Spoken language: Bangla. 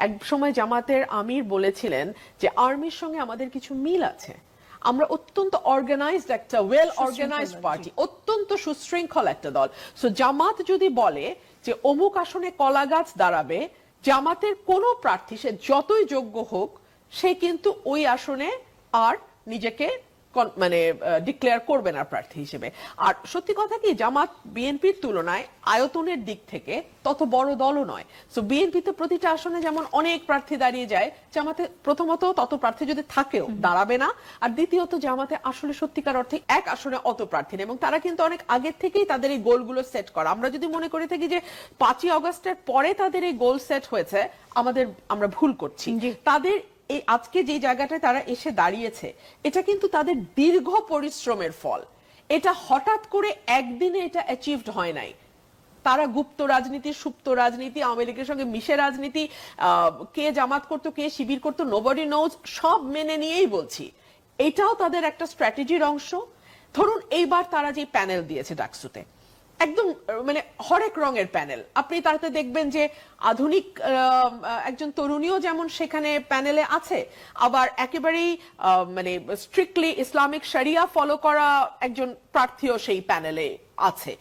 এক সময় জামাতের আমির বলেছিলেন যে আর্মির সঙ্গে আমাদের কিছু মিল আছে, আমরা অত্যন্ত অর্গানাইজড একটা ওয়েল অর্গানাইজড পার্টি, অত্যন্ত সুশৃঙ্খল একটা দল। সো জামাত যদি বলে যে অমুক আসনে কলা গাছ দাঁড়াবে, জামাতের কোনো প্রার্থী সে যতই যোগ্য হোক সে কিন্তু ওই আসনে আর নিজেকে মানে ডিক্লেয়ার করবে না প্রার্থী হিসেবে। আর সত্যি কথা কি, জামাত বিএনপির তুলনায় আয়তনের দিক থেকে তত বড় দলও নয়। সো বিএনপিতে প্রতিটা আসনে যেমন অনেক প্রার্থী দাঁড়িয়ে যায়, জামাতে প্রথমত তত প্রার্থী যদি থাকেও দাঁড়াবে না, আর দ্বিতীয়ত জামাতে আসলে সত্যিকার অর্থে এক আসনে অত প্রার্থী নেই, এবং তারা কিন্তু অনেক আগের থেকেই তাদের এই গোলগুলো সেট করা। আমরা যদি মনে করে থাকি যে 5ই আগস্টের পরে তাদের এই গোল সেট হয়েছে, আমরা ভুল করছি। তাদের এই আজকে যে জায়গাটায় তারা এসে দাঁড়িয়েছে, এটা কিন্তু তাদের দীর্ঘ পরিশ্রমের ফল। এটা হঠাৎ করে একদিনে এটা অ্যাচিভড হয় নাই। তারা গুপ্ত রাজনীতি, সুপ্ত রাজনীতি, আওয়ামী লীগের সঙ্গে মিশে রাজনীতি, কে জামাত করতো কে শিবির করতো নোবডি নোজ, সব মেনে নিয়েই বলছি এটাও তাদের একটা স্ট্র্যাটেজির অংশ। ধরুন এইবার তারা যে প্যানেল দিয়েছে ডাকসুতে, একদম মানে হরেক রঙের প্যানেল। আপনি তাতে দেখবেন যে আধুনিক একজন তরুণীও যেমন সেখানে প্যানেলে আছে, আবার একেবারেই মানে স্ট্রিক্টলি ইসলামিক শরিয়া ফলো করা একজন প্রার্থীও সেই প্যানেলে আছে।